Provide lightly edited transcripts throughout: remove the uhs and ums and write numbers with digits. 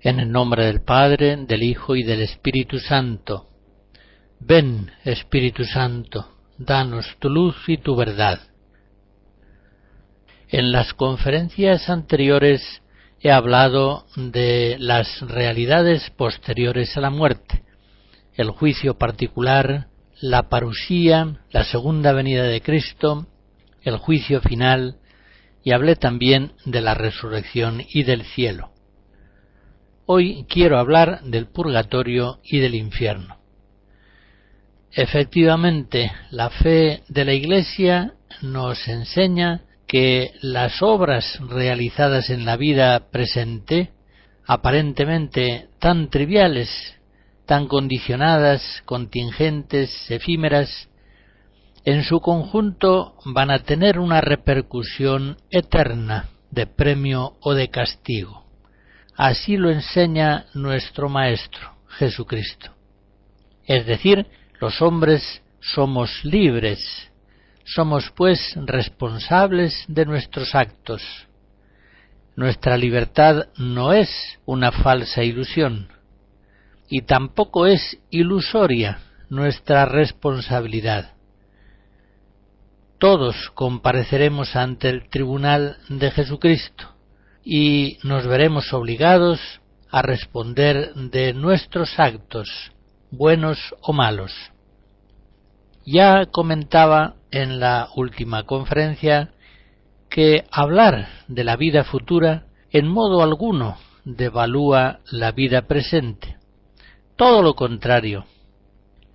En el nombre del Padre, del Hijo y del Espíritu Santo. Ven, Espíritu Santo, danos tu luz y tu verdad. En las conferencias anteriores he hablado de las realidades posteriores a la muerte, el juicio particular, la parusía, la segunda venida de Cristo, el juicio final, y hablé también de la resurrección y del cielo. Hoy quiero hablar del purgatorio y del infierno. Efectivamente, la fe de la Iglesia nos enseña que las obras realizadas en la vida presente, aparentemente tan triviales, tan condicionadas, contingentes, efímeras, en su conjunto van a tener una repercusión eterna de premio o de castigo. Así lo enseña nuestro Maestro, Jesucristo. Es decir, los hombres somos libres, somos pues responsables de nuestros actos. Nuestra libertad no es una falsa ilusión, y tampoco es ilusoria nuestra responsabilidad. Todos compareceremos ante el tribunal de Jesucristo, y nos veremos obligados a responder de nuestros actos, buenos o malos. Ya comentaba en la última conferencia que hablar de la vida futura en modo alguno devalúa la vida presente. Todo lo contrario,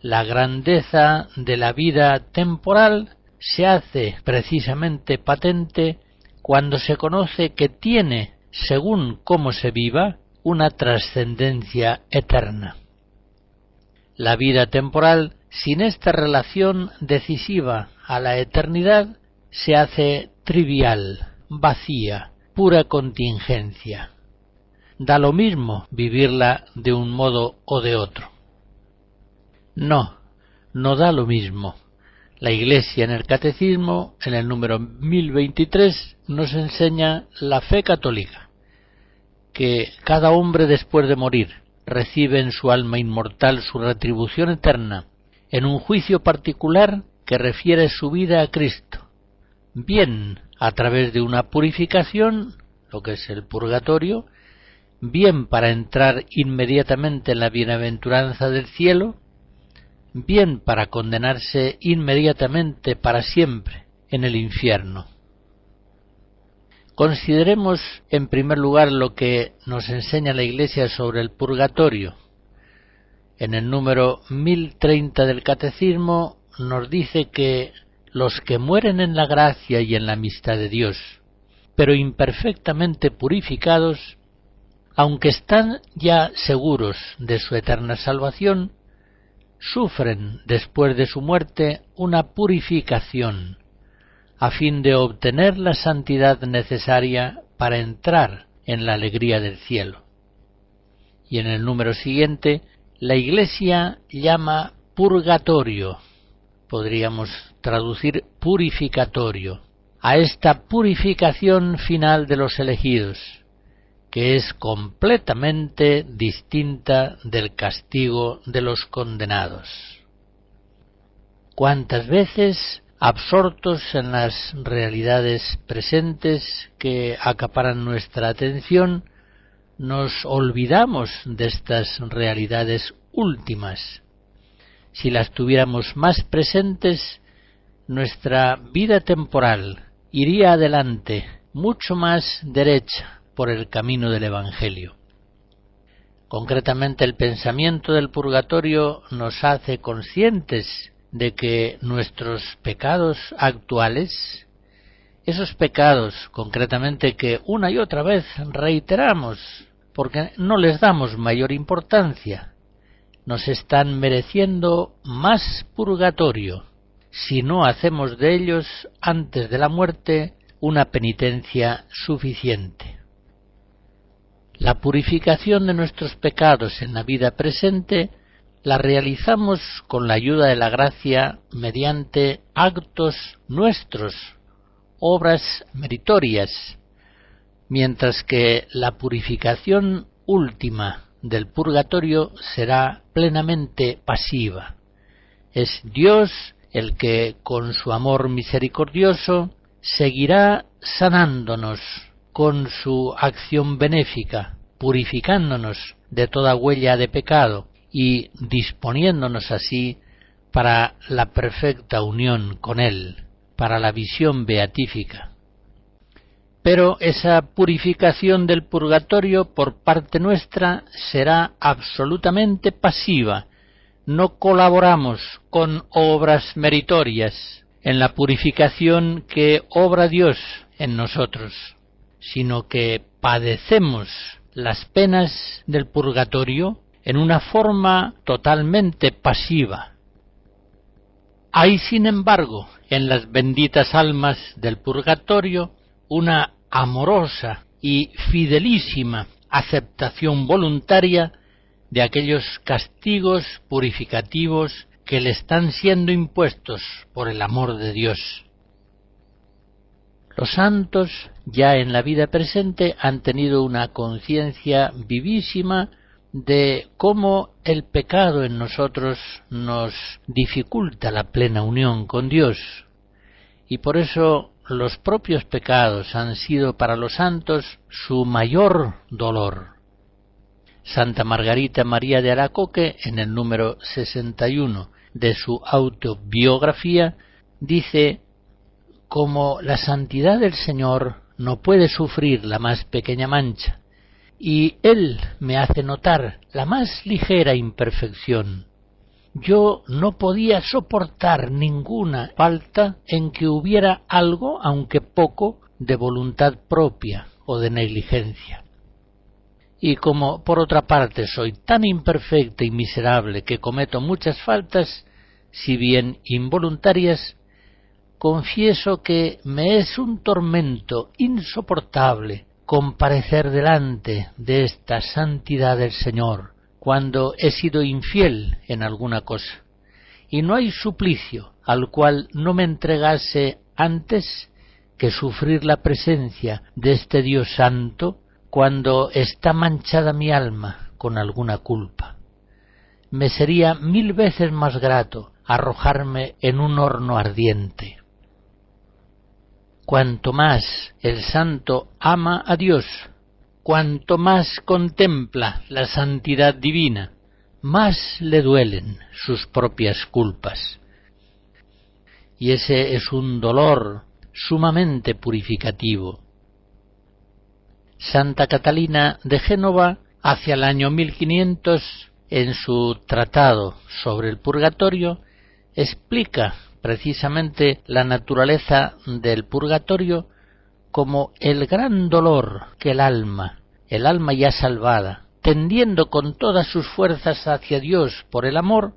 la grandeza de la vida temporal se hace precisamente patente cuando se conoce que tiene, según cómo se viva, una trascendencia eterna. La vida temporal, sin esta relación decisiva a la eternidad, se hace trivial, vacía, pura contingencia. Da lo mismo vivirla de un modo o de otro. No da lo mismo. La Iglesia en el Catecismo, en el número 1023, nos enseña la fe católica, que cada hombre después de morir recibe en su alma inmortal su retribución eterna, en un juicio particular que refiere su vida a Cristo, bien a través de una purificación, lo que es el purgatorio, bien para entrar inmediatamente en la bienaventuranza del cielo, bien para condenarse inmediatamente para siempre en el infierno. Consideremos en primer lugar lo que nos enseña la Iglesia sobre el purgatorio. En el número 1030 del Catecismo nos dice que los que mueren en la gracia y en la amistad de Dios, pero imperfectamente purificados, aunque están ya seguros de su eterna salvación, sufren después de su muerte una purificación, a fin de obtener la santidad necesaria para entrar en la alegría del cielo. Y en el número siguiente, la Iglesia llama purgatorio, podríamos traducir purificatorio, a esta purificación final de los elegidos, que es completamente distinta del castigo de los condenados. ¿Cuántas veces, absortos en las realidades presentes que acaparan nuestra atención, nos olvidamos de estas realidades últimas? Si las tuviéramos más presentes, nuestra vida temporal iría adelante, mucho más derecha, por el camino del Evangelio. Concretamente, el pensamiento del purgatorio nos hace conscientes de que nuestros pecados actuales, esos pecados concretamente que una y otra vez reiteramos porque no les damos mayor importancia, nos están mereciendo más purgatorio si no hacemos de ellos antes de la muerte una penitencia suficiente. La purificación de nuestros pecados en la vida presente la realizamos con la ayuda de la gracia mediante actos nuestros, obras meritorias, mientras que la purificación última del purgatorio será plenamente pasiva. Es Dios el que, con su amor misericordioso, seguirá sanándonos con su acción benéfica, purificándonos de toda huella de pecado y disponiéndonos así para la perfecta unión con Él, para la visión beatífica. Pero esa purificación del purgatorio por parte nuestra será absolutamente pasiva. No colaboramos con obras meritorias en la purificación que obra Dios en nosotros, sino que padecemos las penas del purgatorio en una forma totalmente pasiva. Hay, sin embargo, en las benditas almas del purgatorio una amorosa y fidelísima aceptación voluntaria de aquellos castigos purificativos que le están siendo impuestos por el amor de Dios. Los santos, ya en la vida presente, han tenido una conciencia vivísima de cómo el pecado en nosotros nos dificulta la plena unión con Dios, y por eso los propios pecados han sido para los santos su mayor dolor. Santa Margarita María de Alacoque, en el número 61 de su autobiografía, dice: como la santidad del Señor no puede sufrir la más pequeña mancha, y Él me hace notar la más ligera imperfección, yo no podía soportar ninguna falta en que hubiera algo, aunque poco, de voluntad propia o de negligencia. Y como por otra parte soy tan imperfecta y miserable que cometo muchas faltas, si bien involuntarias, confieso que me es un tormento insoportable comparecer delante de esta santidad del Señor cuando he sido infiel en alguna cosa, y no hay suplicio al cual no me entregase antes que sufrir la presencia de este Dios santo cuando está manchada mi alma con alguna culpa. Me sería 1000 veces más grato arrojarme en un horno ardiente. Cuanto más el santo ama a Dios, cuanto más contempla la santidad divina, más le duelen sus propias culpas. Y ese es un dolor sumamente purificativo. Santa Catalina de Génova, hacia el año 1500, en su tratado sobre el purgatorio, explica precisamente la naturaleza del purgatorio como el gran dolor que el alma ya salvada, tendiendo con todas sus fuerzas hacia Dios por el amor,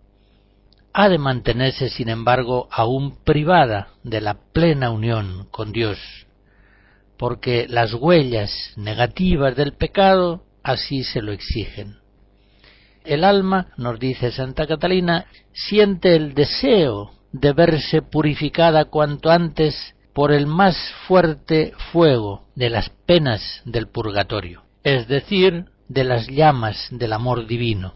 ha de mantenerse, sin embargo, aún privada de la plena unión con Dios, porque las huellas negativas del pecado así se lo exigen. El alma, nos dice Santa Catalina, siente el deseo de verse purificada cuanto antes por el más fuerte fuego de las penas del purgatorio, es decir, de las llamas del amor divino.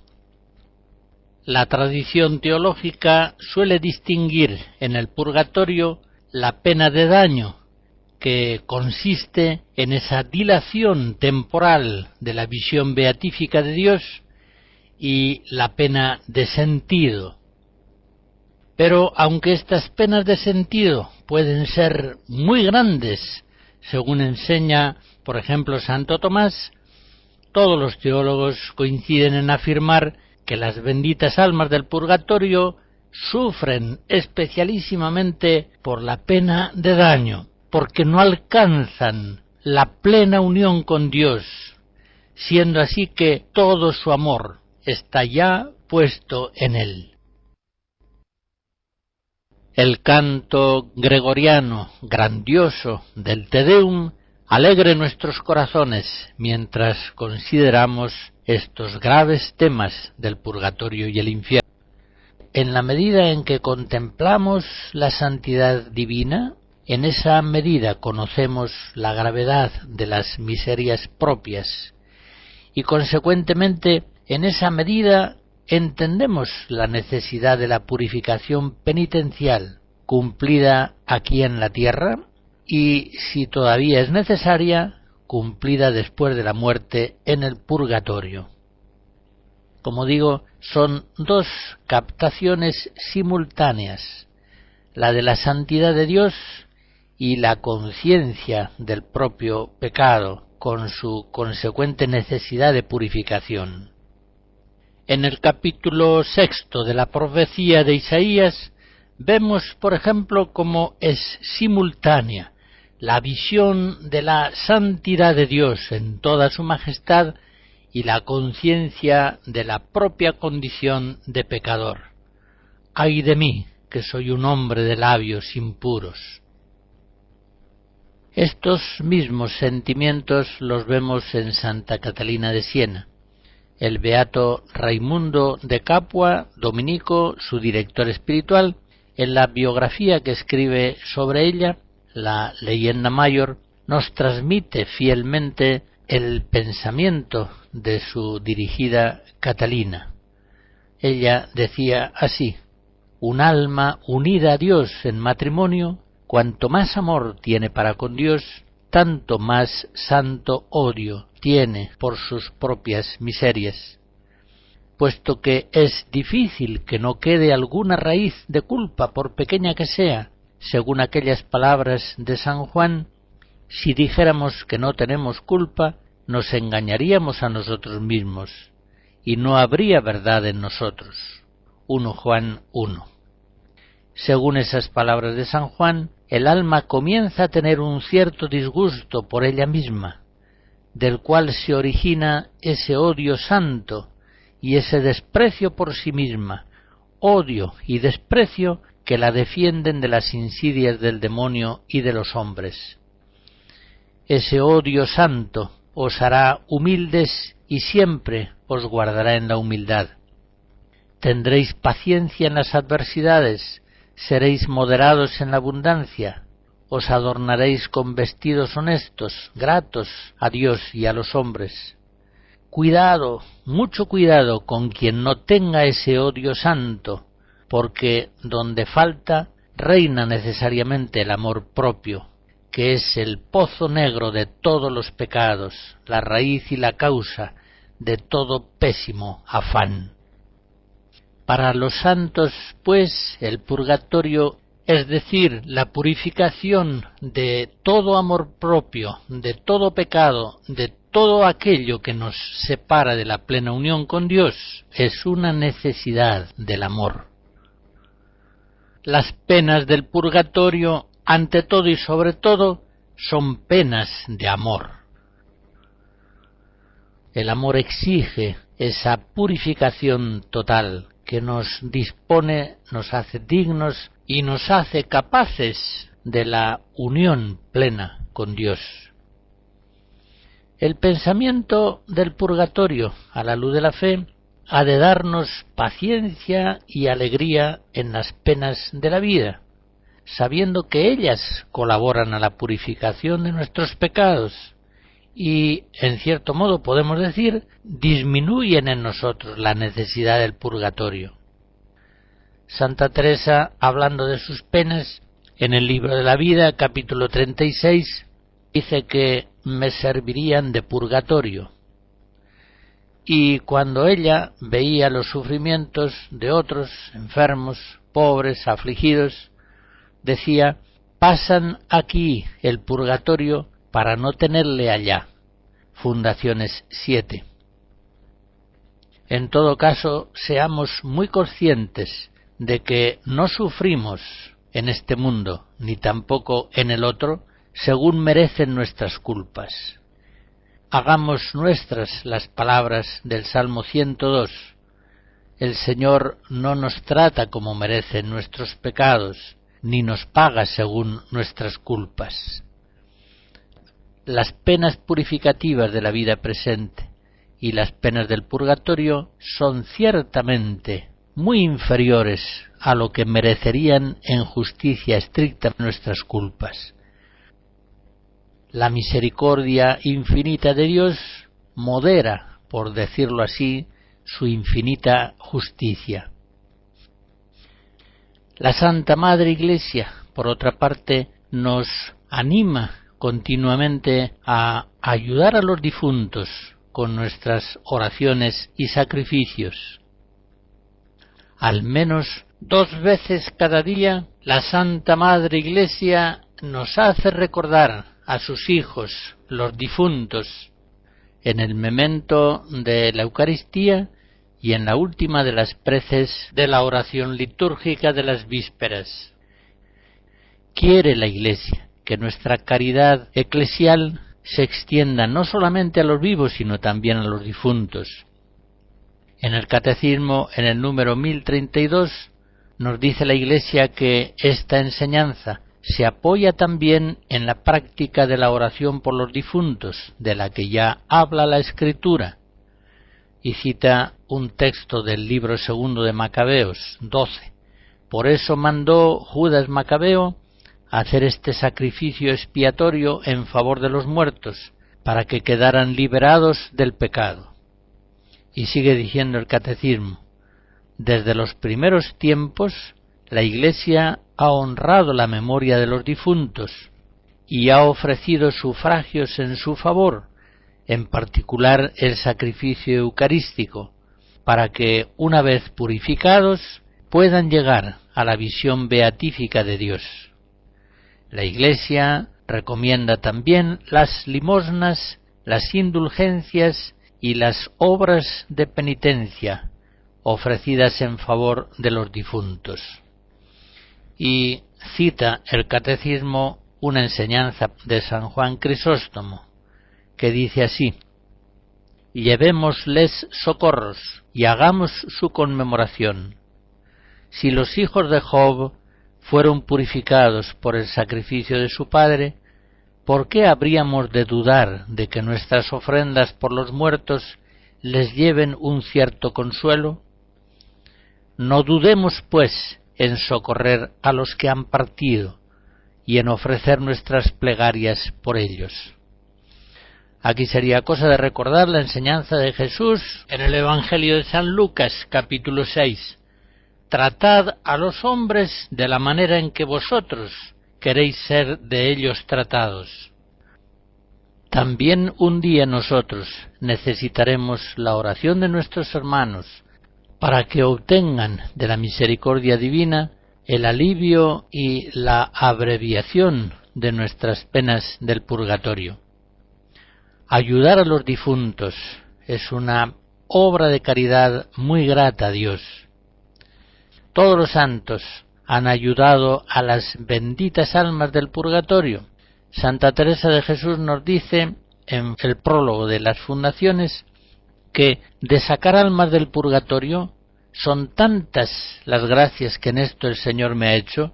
La tradición teológica suele distinguir en el purgatorio la pena de daño, que consiste en esa dilación temporal de la visión beatífica de Dios, y la pena de sentido. Pero aunque estas penas de sentido pueden ser muy grandes, según enseña, por ejemplo, Santo Tomás, todos los teólogos coinciden en afirmar que las benditas almas del purgatorio sufren especialísimamente por la pena de daño, porque no alcanzan la plena unión con Dios, siendo así que todo su amor está ya puesto en Él. El canto gregoriano grandioso del Te Deum alegre nuestros corazones mientras consideramos estos graves temas del purgatorio y el infierno. En la medida en que contemplamos la santidad divina, en esa medida conocemos la gravedad de las miserias propias y consecuentemente en esa medida entendemos la necesidad de la purificación penitencial cumplida aquí en la tierra y, si todavía es necesaria, cumplida después de la muerte en el purgatorio. Como digo, son dos captaciones simultáneas, la de la santidad de Dios y la conciencia del propio pecado, con su consecuente necesidad de purificación. En el capítulo 6 de la profecía de Isaías vemos, por ejemplo, cómo es simultánea la visión de la santidad de Dios en toda su majestad y la conciencia de la propia condición de pecador. ¡Ay de mí, que soy un hombre de labios impuros! Estos mismos sentimientos los vemos en Santa Catalina de Siena. El beato Raimundo de Capua, dominico, su director espiritual, en la biografía que escribe sobre ella, la Leyenda Mayor, nos transmite fielmente el pensamiento de su dirigida Catalina. Ella decía así: un alma unida a Dios en matrimonio, cuanto más amor tiene para con Dios, tanto más santo odio tiene por sus propias miserias. Puesto que es difícil que no quede alguna raíz de culpa, por pequeña que sea, según aquellas palabras de San Juan, si dijéramos que no tenemos culpa, nos engañaríamos a nosotros mismos, y no habría verdad en nosotros. 1 Juan 1. Según esas palabras de San Juan, el alma comienza a tener un cierto disgusto por ella misma, del cual se origina ese odio santo y ese desprecio por sí misma, odio y desprecio que la defienden de las insidias del demonio y de los hombres. Ese odio santo os hará humildes y siempre os guardará en la humildad. Tendréis paciencia en las adversidades, seréis moderados en la abundancia, os adornaréis con vestidos honestos, gratos a Dios y a los hombres. Cuidado, mucho cuidado con quien no tenga ese odio santo, porque donde falta reina necesariamente el amor propio, que es el pozo negro de todos los pecados, la raíz y la causa de todo pésimo afán. Para los santos, pues, el purgatorio, es decir, la purificación de todo amor propio, de todo pecado, de todo aquello que nos separa de la plena unión con Dios, es una necesidad del amor. Las penas del purgatorio, ante todo y sobre todo, son penas de amor. El amor exige esa purificación total que nos dispone, nos hace dignos y nos hace capaces de la unión plena con Dios. El pensamiento del purgatorio, a la luz de la fe, ha de darnos paciencia y alegría en las penas de la vida, sabiendo que ellas colaboran a la purificación de nuestros pecados y, en cierto modo podemos decir, disminuyen en nosotros la necesidad del purgatorio. Santa Teresa, hablando de sus penas, en el libro de la vida, capítulo 36, dice que me servirían de purgatorio. Y cuando ella veía los sufrimientos de otros enfermos, pobres, afligidos, decía: pasan aquí el purgatorio para no tenerle allá. Fundaciones 7. En todo caso, seamos muy conscientes de que no sufrimos en este mundo, ni tampoco en el otro, según merecen nuestras culpas. Hagamos nuestras las palabras del Salmo 102. El Señor no nos trata como merecen nuestros pecados, ni nos paga según nuestras culpas. Las penas purificativas de la vida presente y las penas del purgatorio son ciertamente muy inferiores a lo que merecerían en justicia estricta nuestras culpas. La misericordia infinita de Dios modera por decirlo así, su infinita justicia. La Santa Madre Iglesia, por otra parte, nos anima continuamente a ayudar a los difuntos con nuestras oraciones y sacrificios. Al menos 2 veces cada día, la Santa Madre Iglesia nos hace recordar a sus hijos, los difuntos, en el memento de la Eucaristía y en la última de las preces de la oración litúrgica de las vísperas. Quiere la Iglesia que nuestra caridad eclesial se extienda no solamente a los vivos, sino también a los difuntos. En el Catecismo, en el número 1032, nos dice la Iglesia que esta enseñanza se apoya también en la práctica de la oración por los difuntos, de la que ya habla la Escritura, y cita un texto del libro segundo de Macabeos 12. Por eso mandó Judas Macabeo hacer este sacrificio expiatorio en favor de los muertos, para que quedaran liberados del pecado. Y sigue diciendo el Catecismo: desde los primeros tiempos la Iglesia ha honrado la memoria de los difuntos y ha ofrecido sufragios en su favor, en particular el sacrificio eucarístico, para que, una vez purificados, puedan llegar a la visión beatífica de Dios. La Iglesia recomienda también las limosnas, las indulgencias y las obras de penitencia ofrecidas en favor de los difuntos. Y cita el Catecismo una enseñanza de San Juan Crisóstomo, que dice así: llevémosles socorros y hagamos su conmemoración. Si los hijos de Job fueron purificados por el sacrificio de su padre, ¿por qué habríamos de dudar de que nuestras ofrendas por los muertos les lleven un cierto consuelo? No dudemos, pues, en socorrer a los que han partido y en ofrecer nuestras plegarias por ellos. Aquí sería cosa de recordar la enseñanza de Jesús en el Evangelio de San Lucas, capítulo 6. Tratad a los hombres de la manera en que vosotros queréis ser de ellos tratados. También un día nosotros necesitaremos la oración de nuestros hermanos para que obtengan de la misericordia divina el alivio y la abreviación de nuestras penas del purgatorio. Ayudar a los difuntos es una obra de caridad muy grata a Dios. Todos los santos han ayudado a las benditas almas del purgatorio. Santa Teresa de Jesús nos dice en el prólogo de las fundaciones que de sacar almas del purgatorio son tantas las gracias que en esto el Señor me ha hecho,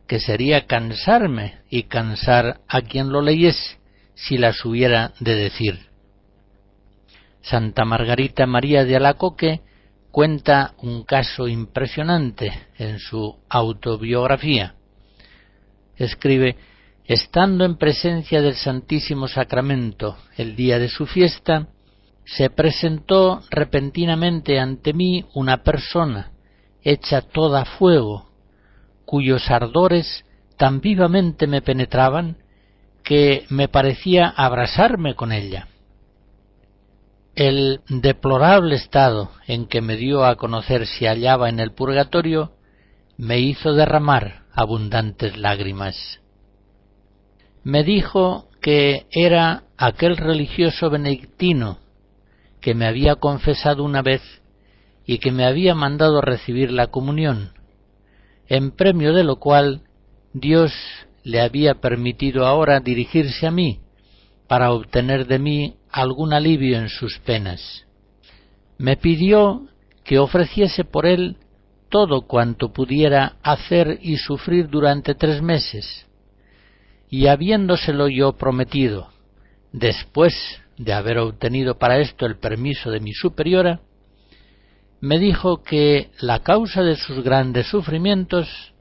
que sería cansarme y cansar a quien lo leyese si las hubiera de decir. Santa Margarita María de Alacoque cuenta un caso impresionante en su autobiografía. Escribe: estando en presencia del Santísimo Sacramento el día de su fiesta, se presentó repentinamente ante mí una persona hecha toda fuego, cuyos ardores tan vivamente me penetraban que me parecía abrasarme con ella. El deplorable estado en que me dio a conocer se hallaba en el purgatorio me hizo derramar abundantes lágrimas. Me dijo que era aquel religioso benedictino que me había confesado una vez y que me había mandado recibir la comunión, en premio de lo cual Dios le había permitido ahora dirigirse a mí para obtener de mí algún alivio en sus penas. Me pidió que ofreciese por él todo cuanto pudiera hacer y sufrir durante 3 meses, y habiéndoselo yo prometido, después de haber obtenido para esto el permiso de mi superiora, me dijo que la causa de sus grandes sufrimientos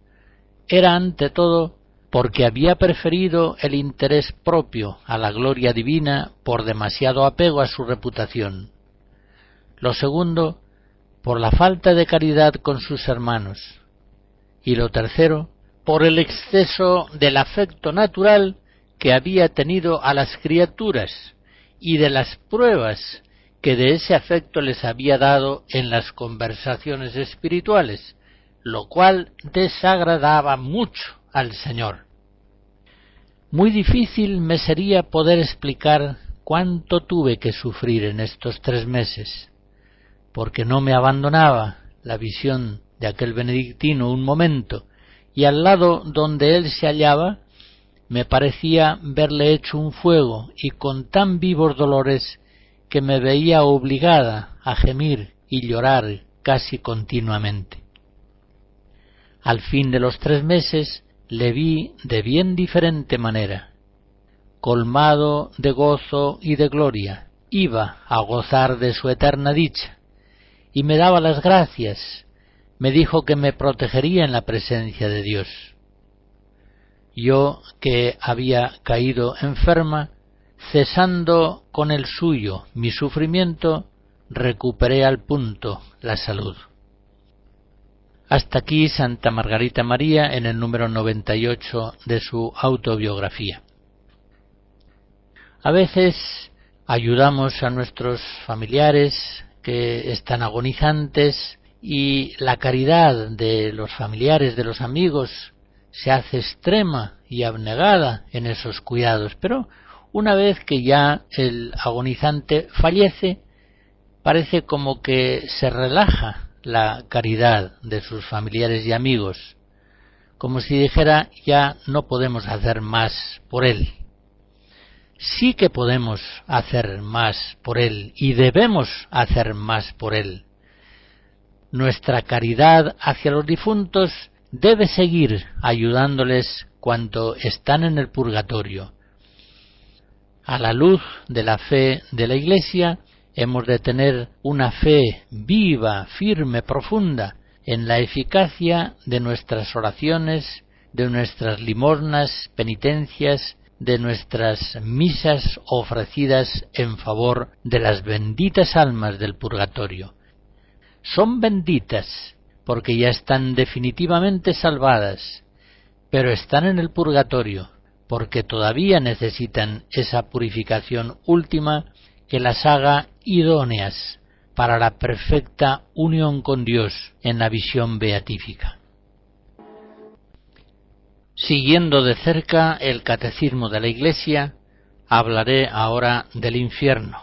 era ante todo porque había preferido el interés propio a la gloria divina por demasiado apego a su reputación, Lo segundo, por la falta de caridad con sus hermanos. Y lo tercero, por el exceso del afecto natural que había tenido a las criaturas y de las pruebas que de ese afecto les había dado en las conversaciones espirituales, lo cual desagradaba mucho al Señor. Muy difícil me sería poder explicar cuánto tuve que sufrir en estos 3 meses, porque no me abandonaba la visión de aquel benedictino un momento, y al lado donde él se hallaba me parecía verle hecho un fuego y con tan vivos dolores que me veía obligada a gemir y llorar casi continuamente. Al fin de los 3 meses le vi de bien diferente manera. Colmado de gozo y de gloria, iba a gozar de su eterna dicha, y me daba las gracias, me dijo que me protegería en la presencia de Dios. Yo, que había caído enferma, cesando con el suyo mi sufrimiento, recuperé al punto la salud. Hasta aquí Santa Margarita María en el número 98 de su autobiografía. A veces ayudamos a nuestros familiares que están agonizantes y la caridad de los familiares, de los amigos, se hace extrema y abnegada en esos cuidados, pero una vez que ya el agonizante fallece, parece como que se relaja la caridad de sus familiares y amigos, como si dijera ya no podemos hacer más por él. Sí que podemos hacer más por él y debemos hacer más por él. Nuestra caridad hacia los difuntos debe seguir ayudándoles cuando están en el purgatorio. A la luz de la fe de la Iglesia, hemos de tener una fe viva, firme, profunda en la eficacia de nuestras oraciones, de nuestras limosnas, penitencias, de nuestras misas ofrecidas en favor de las benditas almas del purgatorio. Son benditas porque ya están definitivamente salvadas, pero están en el purgatorio porque todavía necesitan esa purificación última que las haga idóneas para la perfecta unión con Dios en la visión beatífica. Siguiendo de cerca el Catecismo de la Iglesia, hablaré ahora del infierno.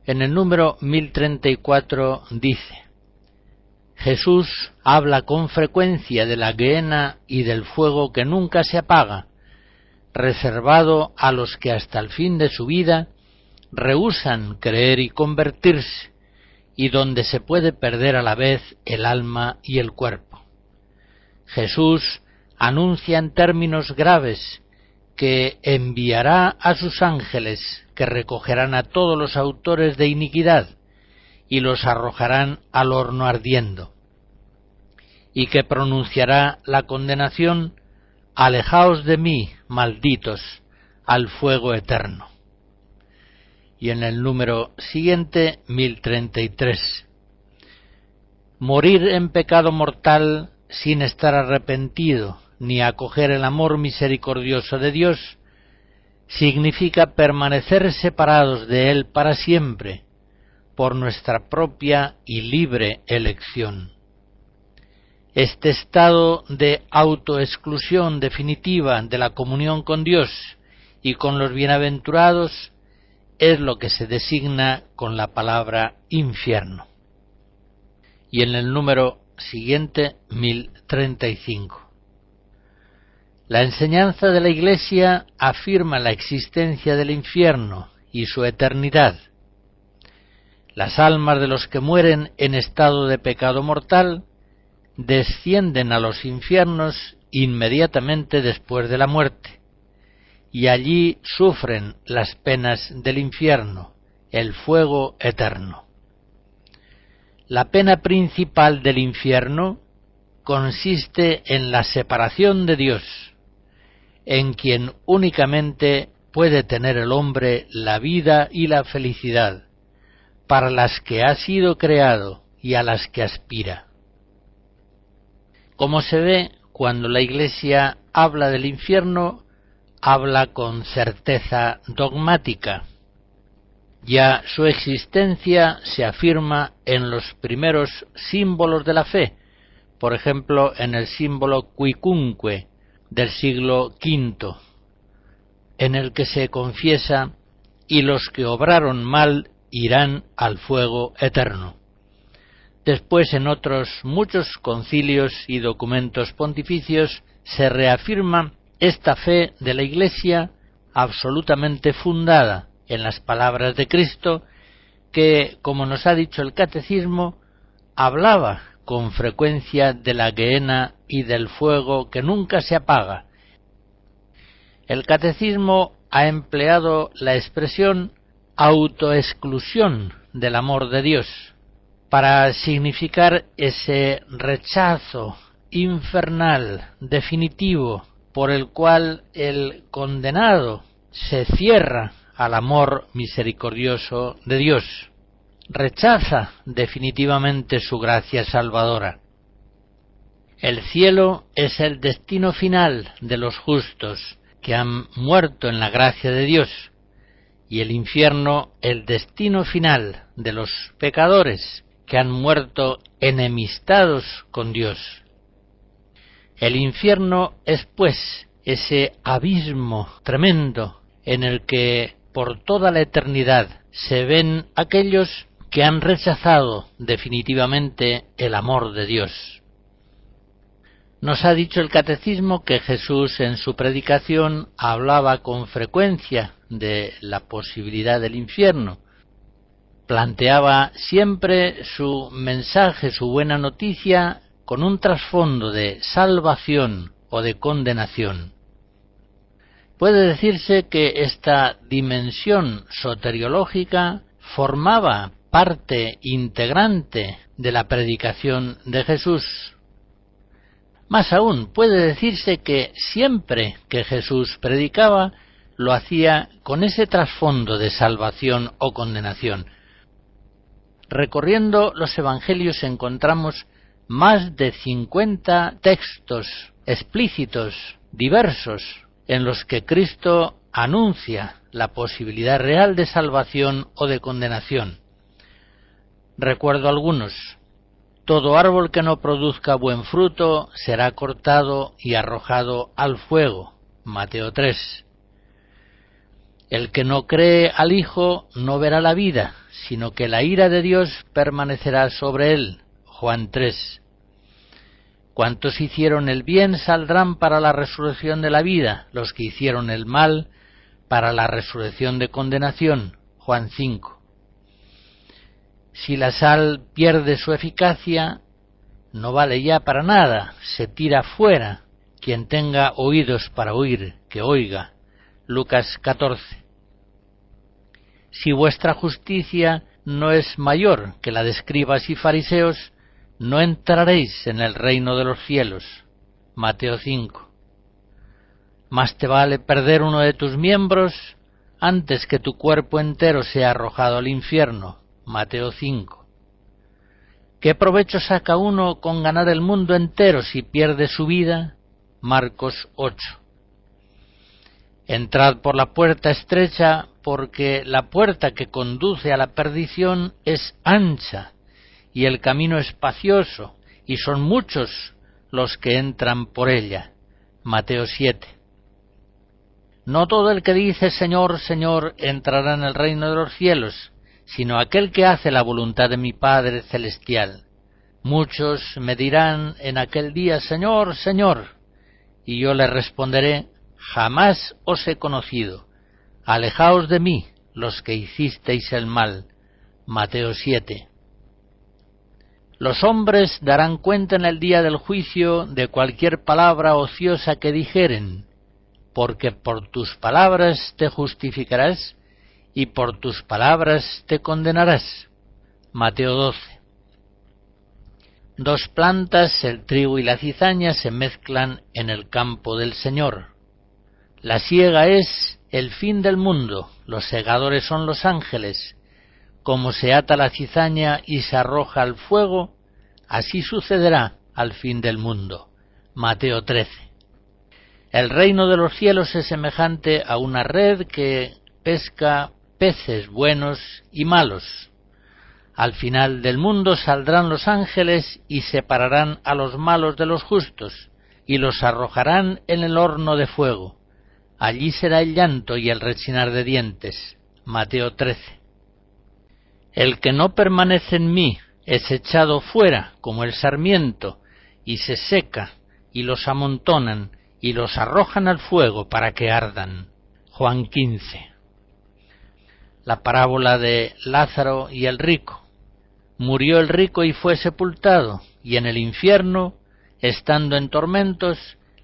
En el número 1034 dice: Jesús habla con frecuencia de la gehenna y del fuego que nunca se apaga, reservado a los que hasta el fin de su vida rehúsan creer y convertirse, y donde se puede perder a la vez el alma y el cuerpo. Jesús anuncia en términos graves que enviará a sus ángeles que recogerán a todos los autores de iniquidad y los arrojarán al horno ardiendo, y que pronunciará la condenación: alejaos de mí, malditos, al fuego eterno. Y en el número siguiente, 1033, morir en pecado mortal sin estar arrepentido ni acoger el amor misericordioso de Dios significa permanecer separados de Él para siempre, por nuestra propia y libre elección. Este estado de autoexclusión definitiva de la comunión con Dios y con los bienaventurados es lo que se designa con la palabra infierno. Y en el número siguiente, 1035. La enseñanza de la Iglesia afirma la existencia del infierno y su eternidad. Las almas de los que mueren en estado de pecado mortal descienden a los infiernos inmediatamente después de la muerte, y allí sufren las penas del infierno, el fuego eterno. La pena principal del infierno consiste en la separación de Dios, en quien únicamente puede tener el hombre la vida y la felicidad, para las que ha sido creado y a las que aspira. Como se ve, cuando la Iglesia habla del infierno, habla con certeza dogmática. Ya su existencia se afirma en los primeros símbolos de la fe, por ejemplo en el símbolo Quicunque del siglo V, en el que se confiesa: y los que obraron mal irán al fuego eterno. Después, en otros muchos concilios y documentos pontificios, se reafirma esta fe de la Iglesia absolutamente fundada en las palabras de Cristo, que, como nos ha dicho el Catecismo, hablaba con frecuencia de la gehenna y del fuego que nunca se apaga. El Catecismo ha empleado la expresión autoexclusión del amor de Dios para significar ese rechazo infernal definitivo por el cual el condenado se cierra al amor misericordioso de Dios, rechaza definitivamente su gracia salvadora. El cielo es el destino final de los justos que han muerto en la gracia de Dios, y el infierno el destino final de los pecadores que han muerto enemistados con Dios. El infierno es, pues, ese abismo tremendo en el que por toda la eternidad se ven aquellos que han rechazado definitivamente el amor de Dios. Nos ha dicho el Catecismo que Jesús en su predicación hablaba con frecuencia de la posibilidad del infierno. Planteaba siempre su mensaje, su buena noticia, con un trasfondo de salvación o de condenación. Puede decirse que esta dimensión soteriológica formaba parte integrante de la predicación de Jesús. Más aún, puede decirse que siempre que Jesús predicaba, lo hacía con ese trasfondo de salvación o condenación. Recorriendo los Evangelios encontramos más de 50 textos explícitos, diversos, en los que Cristo anuncia la posibilidad real de salvación o de condenación. Recuerdo algunos: todo árbol que no produzca buen fruto será cortado y arrojado al fuego, Mateo 3. El que no cree al Hijo no verá la vida, sino que la ira de Dios permanecerá sobre él, Juan 3. Cuantos hicieron el bien saldrán para la resurrección de la vida, los que hicieron el mal para la resurrección de condenación, Juan 5. Si la sal pierde su eficacia, no vale ya para nada, se tira fuera. Quien tenga oídos para oír, que oiga, Lucas 14. Si vuestra justicia no es mayor que la de escribas y fariseos, no entraréis en el reino de los cielos, Mateo 5. Más te vale perder uno de tus miembros antes que tu cuerpo entero sea arrojado al infierno, Mateo 5. ¿Qué provecho saca uno con ganar el mundo entero si pierde su vida? Marcos 8. Entrad por la puerta estrecha, porque la puerta que conduce a la perdición es ancha, y el camino espacioso, y son muchos los que entran por ella. Mateo 7. No todo el que dice Señor, Señor, entrará en el reino de los cielos, sino aquel que hace la voluntad de mi Padre celestial. Muchos me dirán en aquel día, Señor, Señor, y yo les responderé, jamás os he conocido. Alejaos de mí, los que hicisteis el mal. Mateo 7. Los hombres darán cuenta en el día del juicio de cualquier palabra ociosa que dijeren, porque por tus palabras te justificarás y por tus palabras te condenarás. Mateo 12. Dos plantas, el trigo y la cizaña, se mezclan en el campo del Señor. La siega es el fin del mundo, los segadores son los ángeles. como se ata la cizaña y se arroja al fuego, así sucederá al fin del mundo. Mateo 13. El reino de los cielos es semejante a una red que pesca peces buenos y malos. Al final del mundo saldrán los ángeles y separarán a los malos de los justos, y los arrojarán en el horno de fuego. Allí será el llanto y el rechinar de dientes. Mateo 13. El que no permanece en mí es echado fuera como el sarmiento, y se seca, y los amontonan, y los arrojan al fuego para que ardan. Juan 15. La parábola de Lázaro y el rico. Murió el rico y fue sepultado, y en el infierno, estando en tormentos,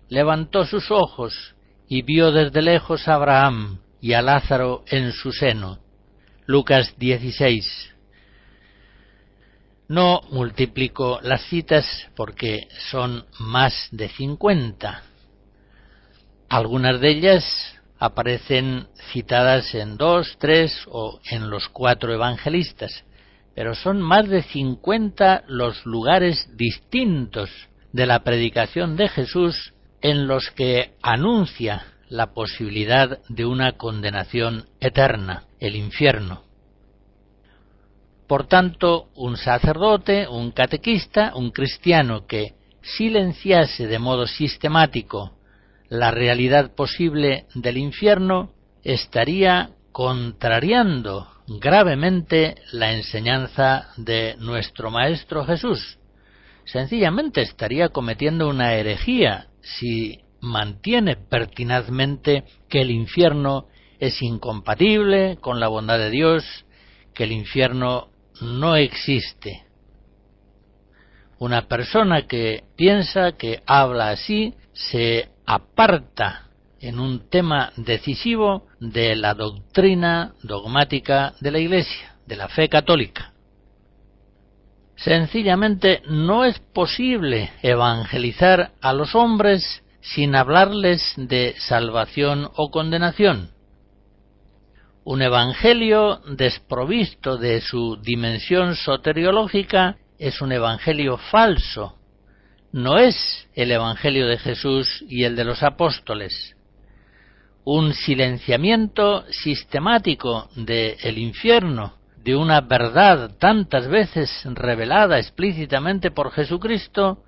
levantó sus ojos, y vio desde lejos a Abraham y a Lázaro en su seno. Lucas 16. No multiplico las citas porque son más de 50. Algunas de ellas aparecen citadas en 2, 3 o en los 4 evangelistas, pero son más de 50 los lugares distintos de la predicación de Jesús en los que anuncia la posibilidad de una condenación eterna, el infierno. Por tanto, un sacerdote, un catequista, un cristiano que silenciase de modo sistemático la realidad posible del infierno, estaría contrariando gravemente la enseñanza de nuestro Maestro Jesús. Sencillamente estaría cometiendo una herejía si mantiene pertinazmente que el infierno es incompatible con la bondad de Dios, que el infierno no existe. Una persona que piensa, que habla así, se aparta en un tema decisivo de la doctrina dogmática de la Iglesia, de la fe católica. Sencillamente no es posible evangelizar a los hombres sin hablarles de salvación o condenación. Un evangelio desprovisto de su dimensión soteriológica es un evangelio falso. No es el evangelio de Jesús y el de los apóstoles. Un silenciamiento sistemático del infierno, de una verdad tantas veces revelada explícitamente por Jesucristo,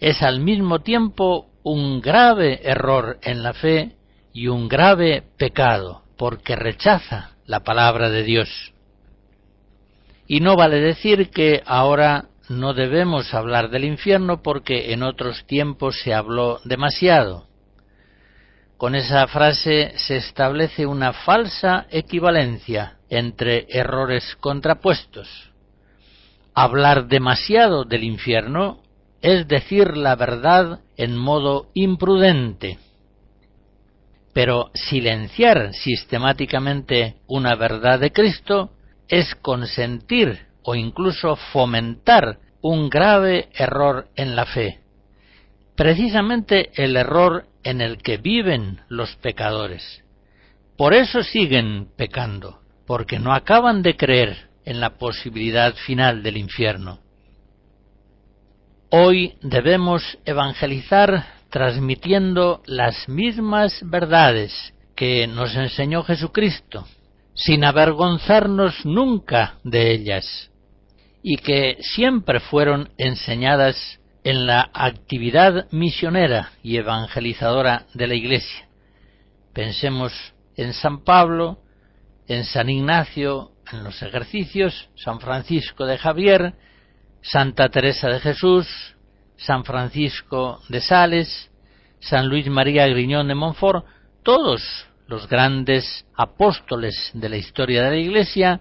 es al mismo tiempo un grave error en la fe y un grave pecado, porque rechaza la palabra de Dios. Y no vale decir que ahora no debemos hablar del infierno porque en otros tiempos se habló demasiado. Con esa frase se establece una falsa equivalencia entre errores contrapuestos. Hablar demasiado del infierno es decir la verdad en modo imprudente. Pero silenciar sistemáticamente una verdad de Cristo es consentir o incluso fomentar un grave error en la fe. Precisamente el error en el que viven los pecadores. Por eso siguen pecando, porque no acaban de creer en la posibilidad final del infierno. Hoy debemos evangelizar transmitiendo las mismas verdades que nos enseñó Jesucristo, sin avergonzarnos nunca de ellas, y que siempre fueron enseñadas en la actividad misionera y evangelizadora de la Iglesia. Pensemos en San Pablo, en San Ignacio, en los ejercicios, San Francisco de Javier, Santa Teresa de Jesús, San Francisco de Sales, San Luis María Griñón de Montfort, todos los grandes apóstoles de la historia de la Iglesia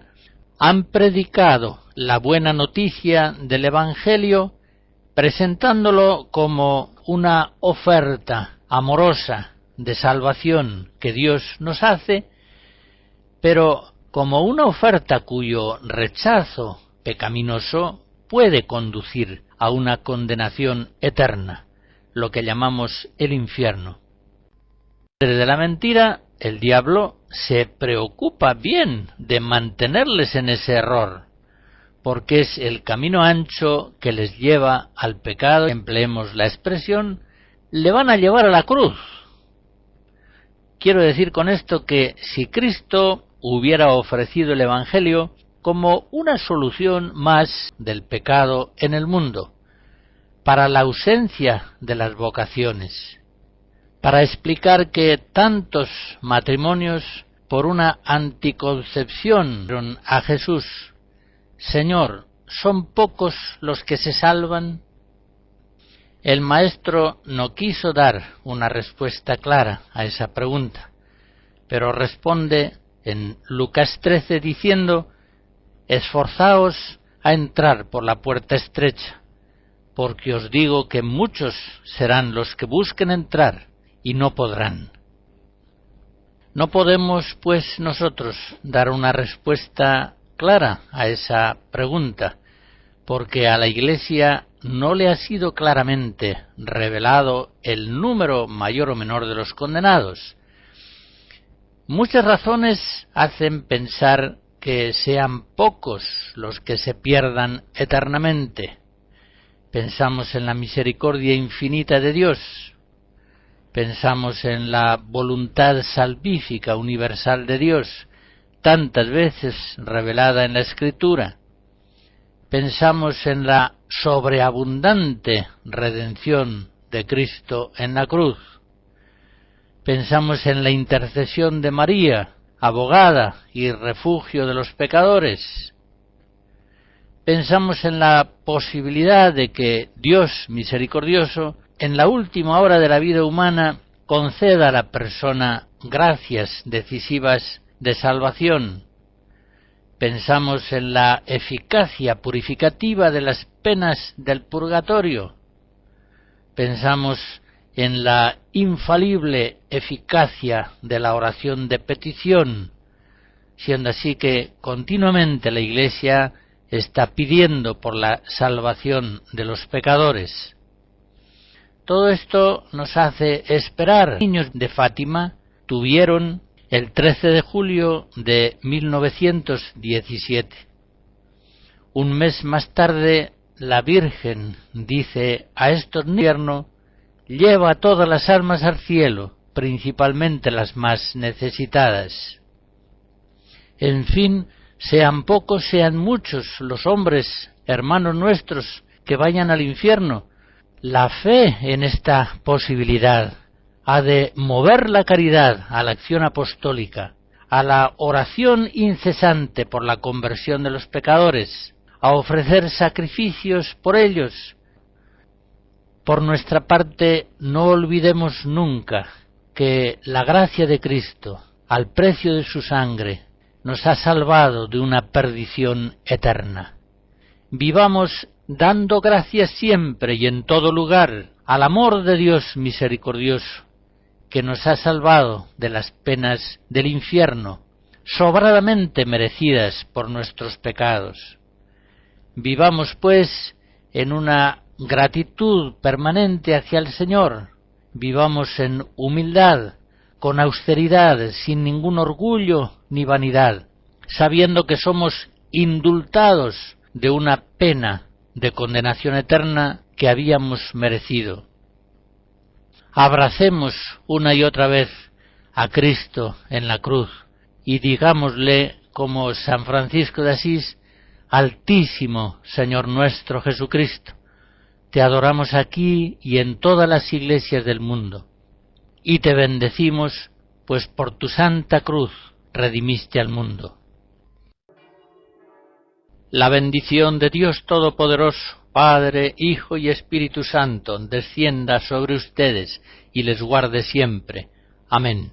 han predicado la buena noticia del Evangelio presentándolo como una oferta amorosa de salvación que Dios nos hace, pero como una oferta cuyo rechazo pecaminoso puede conducir a una condenación eterna, lo que llamamos el infierno. De la mentira, el diablo se preocupa bien de mantenerles en ese error, porque es el camino ancho que les lleva al pecado. Empleemos la expresión, le van a llevar a la cruz. Quiero decir con esto que si Cristo hubiera ofrecido el Evangelio como una solución más del pecado en el mundo, para la ausencia de las vocaciones, para explicar que tantos matrimonios por una anticoncepción dijeron a Jesús: Señor, ¿son pocos los que se salvan? El Maestro no quiso dar una respuesta clara a esa pregunta, pero responde en Lucas 13 diciendo: Esforzaos a entrar por la puerta estrecha, porque os digo que muchos serán los que busquen entrar y no podrán. No podemos, pues, nosotros dar una respuesta clara a esa pregunta, porque a la Iglesia no le ha sido claramente revelado el número mayor o menor de los condenados. Muchas razones hacen pensar que sean pocos los que se pierdan eternamente. Pensamos en la misericordia infinita de Dios, pensamos en la voluntad salvífica universal de Dios, tantas veces revelada en la Escritura. Pensamos en la sobreabundante redención de Cristo en la cruz. Pensamos en la intercesión de María, abogada y refugio de los pecadores. Pensamos en la posibilidad de que Dios misericordioso, en la última hora de la vida humana, conceda a la persona gracias decisivas de salvación. Pensamos en la eficacia purificativa de las penas del purgatorio. Pensamos en la infalible eficacia de la oración de petición, siendo así que continuamente la Iglesia está pidiendo por la salvación de los pecadores. Todo esto nos hace esperar. Los niños de Fátima tuvieron el 13 de julio de 1917. Un mes más tarde, la Virgen dice a estos niños: lleva a todas las almas al cielo, principalmente las más necesitadas. En fin, sean pocos, sean muchos los hombres, hermanos nuestros, que vayan al infierno, la fe en esta posibilidad ha de mover la caridad a la acción apostólica, a la oración incesante por la conversión de los pecadores, a ofrecer sacrificios por ellos. Por nuestra parte, no olvidemos nunca que la gracia de Cristo, al precio de su sangre, nos ha salvado de una perdición eterna. Vivamos dando gracias siempre y en todo lugar al amor de Dios misericordioso, que nos ha salvado de las penas del infierno, sobradamente merecidas por nuestros pecados. Vivamos, pues, en una gratitud permanente hacia el Señor, vivamos en humildad, con austeridad, sin ningún orgullo ni vanidad, sabiendo que somos indultados de una pena de condenación eterna que habíamos merecido. Abracemos una y otra vez a Cristo en la cruz y digámosle, como San Francisco de Asís: Altísimo Señor nuestro Jesucristo, te adoramos aquí y en todas las iglesias del mundo, y te bendecimos, pues por tu santa cruz redimiste al mundo. La bendición de Dios Todopoderoso, Padre, Hijo y Espíritu Santo, descienda sobre ustedes y les guarde siempre. Amén.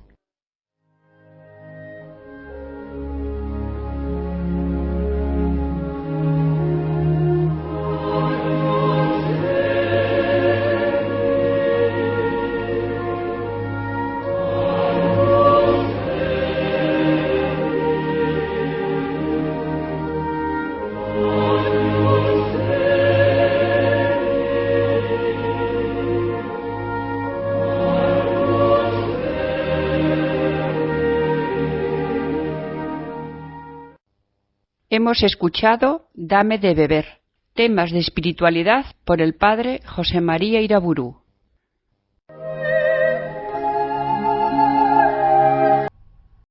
Hemos escuchado Dame de beber, temas de espiritualidad por el padre José María Iraburu.